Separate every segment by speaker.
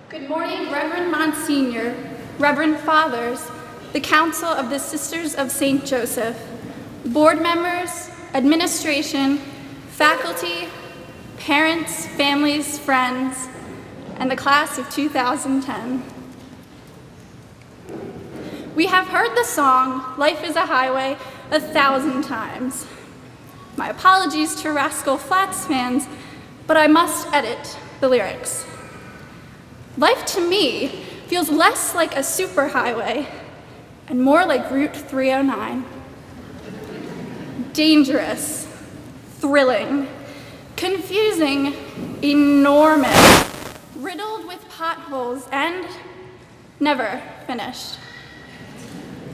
Speaker 1: Good morning, Reverend Monsignor, Reverend Fathers, the Council of the Sisters of St. Joseph, board members, administration, faculty, parents, families, friends, and the class of 2010. We have heard the song, "Life is a Highway," 1,000 times. My apologies to Rascal Flatts fans, but I must edit the lyrics. Life to me feels less like a superhighway and more like Route 309. Dangerous, thrilling, confusing, enormous, riddled with potholes, and never finished.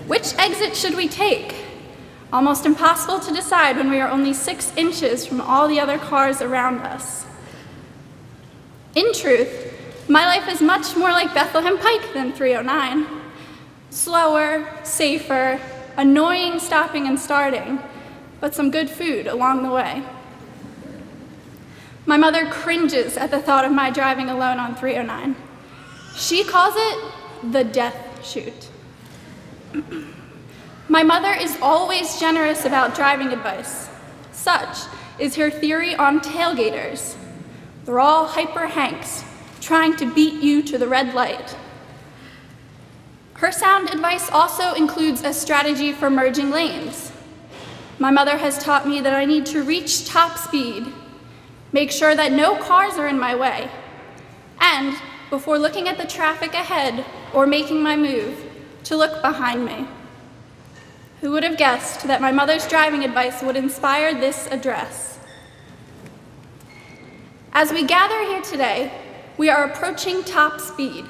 Speaker 1: Which exit should we take? Almost impossible to decide when we are only 6 inches from all the other cars around us. In truth, my life is much more like Bethlehem Pike than 309. Slower, safer, annoying stopping and starting, but some good food along the way. My mother cringes at the thought of my driving alone on 309. She calls it the death chute. My mother is always generous about driving advice. Such is her theory on tailgaters. They're all hyper Hanks, trying to beat you to the red light. Her sound advice also includes a strategy for merging lanes. My mother has taught me that I need to reach top speed, make sure that no cars are in my way, and before looking at the traffic ahead or making my move, to look behind me. Who would have guessed that my mother's driving advice would inspire this address? As we gather here today, we are approaching top speed,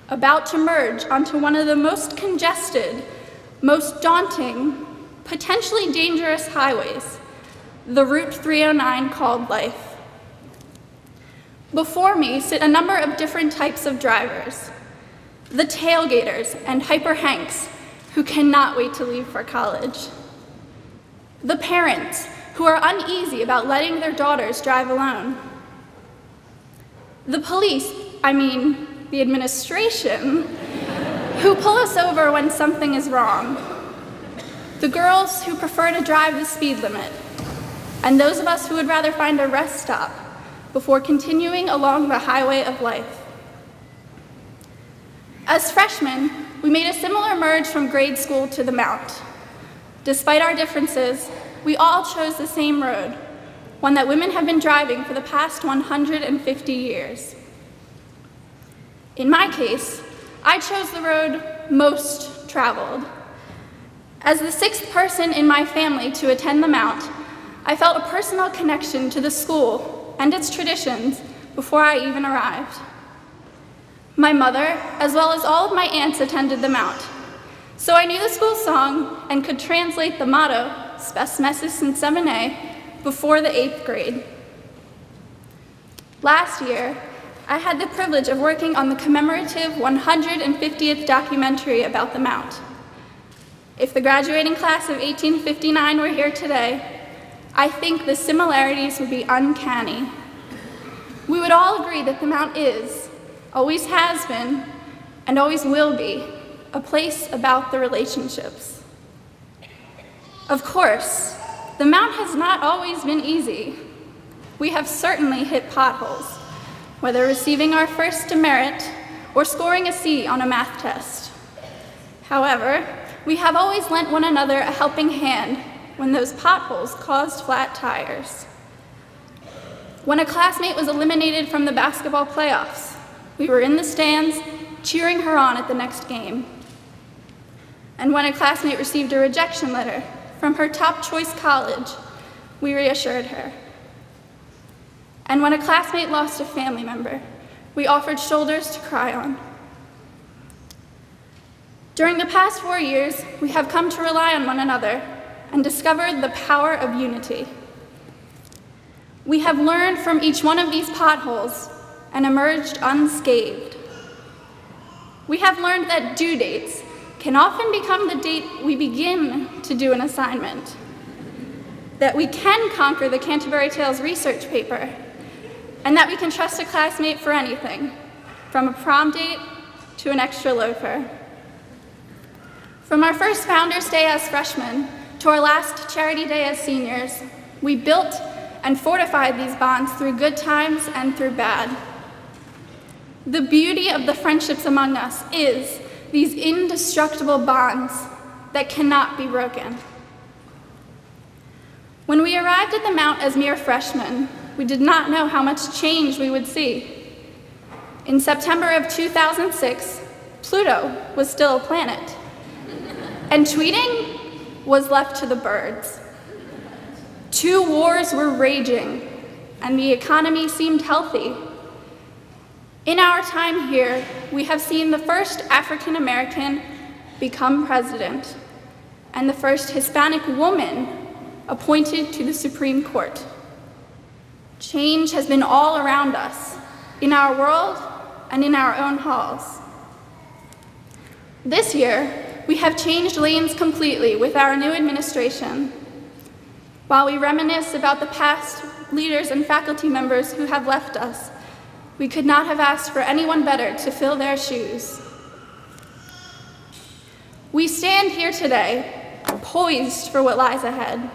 Speaker 1: about to merge onto one of the most congested, most daunting, potentially dangerous highways, the Route 309 called life. Before me sit a number of different types of drivers. The tailgaters and hyper Hanks who cannot wait to leave for college. The parents who are uneasy about letting their daughters drive alone. The police, the administration, who pull us over when something is wrong. The girls who prefer to drive the speed limit. And those of us who would rather find a rest stop before continuing along the highway of life. As freshmen, we made a similar merge from grade school to the Mount. Despite our differences, we all chose the same road, one that women have been driving for the past 150 years. In my case, I chose the road most traveled. As the 6th person in my family to attend the Mount, I felt a personal connection to the school and its traditions before I even arrived. My mother, as well as all of my aunts, attended the Mount, so I knew the school song and could translate the motto, Spes Messes in 7A, before the 8th grade. Last year, I had the privilege of working on the commemorative 150th documentary about the Mount. If the graduating class of 1859 were here today, I think the similarities would be uncanny. We would all agree that the Mount is, always has been, and always will be, a place about the relationships. Of course, the Mount has not always been easy. We have certainly hit potholes, whether receiving our first demerit or scoring a C on a math test. However, we have always lent one another a helping hand when those potholes caused flat tires. When a classmate was eliminated from the basketball playoffs, we were in the stands cheering her on at the next game. And when a classmate received a rejection letter from her top choice college, we reassured her. And when a classmate lost a family member, we offered shoulders to cry on. During the past 4 years, we have come to rely on one another and discovered the power of unity. We have learned from each one of these potholes and emerged unscathed. We have learned that due dates can often become the date we begin to do an assignment, that we can conquer the Canterbury Tales research paper, and that we can trust a classmate for anything, from a prom date to an extra loafer. From our first Founders Day as freshmen to our last Charity Day as seniors, we built and fortified these bonds through good times and through bad. The beauty of the friendships among us is these indestructible bonds that cannot be broken. When we arrived at the Mount as mere freshmen, we did not know how much change we would see. In September of 2006, Pluto was still a planet, and tweeting was left to the birds. 2 wars were raging, and the economy seemed healthy. In our time here, we have seen the first African American become president, and the first Hispanic woman appointed to the Supreme Court. Change has been all around us, in our world and in our own halls. This year, we have changed lanes completely with our new administration. While we reminisce about the past leaders and faculty members who have left us, we could not have asked for anyone better to fill their shoes. We stand here today, poised for what lies ahead.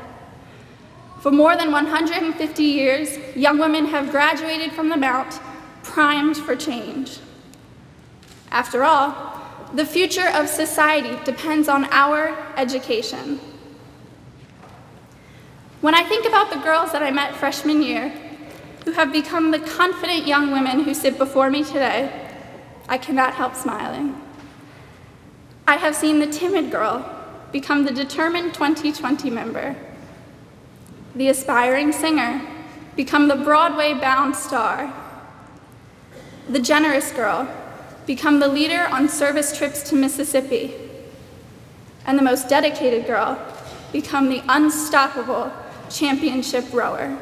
Speaker 1: For more than 150 years, young women have graduated from the Mount, primed for change. After all, the future of society depends on our education. When I think about the girls that I met freshman year, who have become the confident young women who sit before me today, I cannot help smiling. I have seen the timid girl become the determined 2020 member, the aspiring singer become the Broadway-bound star, the generous girl become the leader on service trips to Mississippi, and the most dedicated girl become the unstoppable championship rower.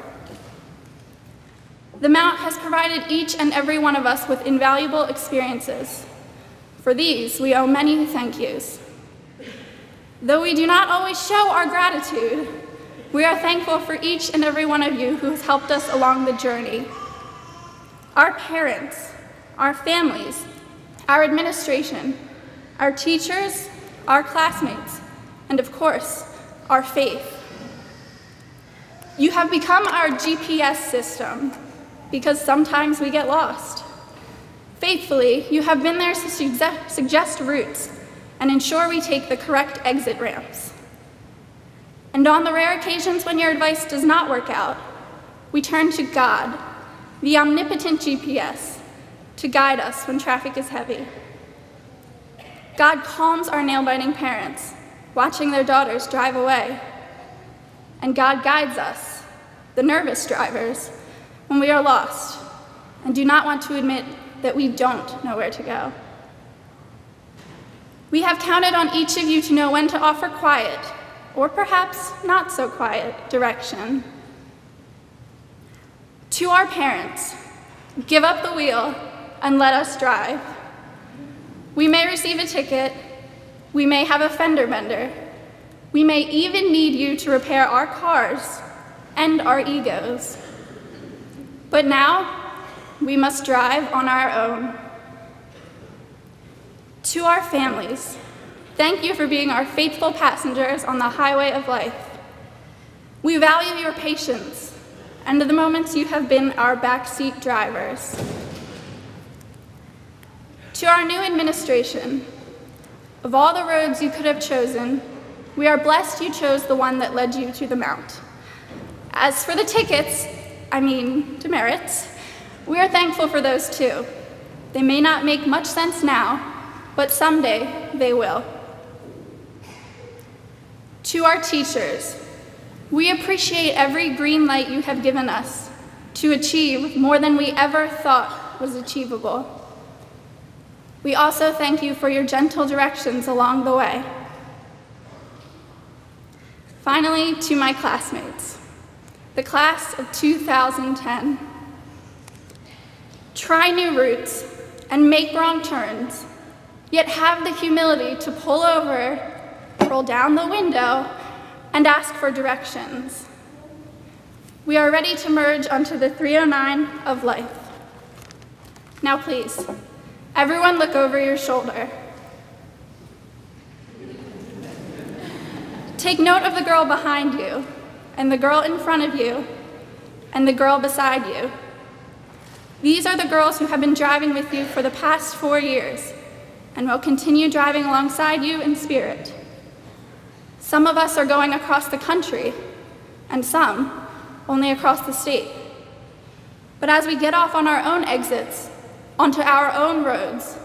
Speaker 1: The Mount has provided each and every one of us with invaluable experiences. For these, we owe many thank yous. Though we do not always show our gratitude, we are thankful for each and every one of you who has helped us along the journey. Our parents, our families, our administration, our teachers, our classmates, and of course, our faith. You have become our GPS system because sometimes we get lost. Faithfully, you have been there to suggest routes and ensure we take the correct exit ramps. And on the rare occasions when your advice does not work out, we turn to God, the omnipotent GPS, to guide us when traffic is heavy. God calms our nail-biting parents, watching their daughters drive away. And God guides us, the nervous drivers, when we are lost and do not want to admit that we don't know where to go. We have counted on each of you to know when to offer quiet, or perhaps not so quiet, direction. To our parents, give up the wheel and let us drive. We may receive a ticket, we may have a fender bender, we may even need you to repair our cars and our egos. But now, we must drive on our own. To our families, thank you for being our faithful passengers on the highway of life. We value your patience and the moments you have been our backseat drivers. To our new administration, of all the roads you could have chosen, we are blessed you chose the one that led you to the Mount. As for the tickets, demerits, we are thankful for those too. They may not make much sense now, but someday they will. To our teachers, we appreciate every green light you have given us to achieve more than we ever thought was achievable. We also thank you for your gentle directions along the way. Finally, to my classmates, the class of 2010. Try new routes and make wrong turns, yet have the humility to pull over, roll down the window, and ask for directions. We are ready to merge onto the 309 of life. Now please, Everyone look over your shoulder. Take note of the girl behind you, and the girl in front of you, and the girl beside you. These are the girls who have been driving with you for the past 4 years and will continue driving alongside you in spirit. Some of us are going across the country, and some only across the state. But as we get off on our own exits, onto our own roads,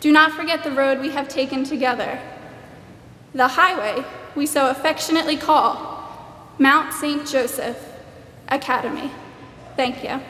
Speaker 1: do not forget the road we have taken together, the highway we so affectionately call Mount St. Joseph Academy. Thank you.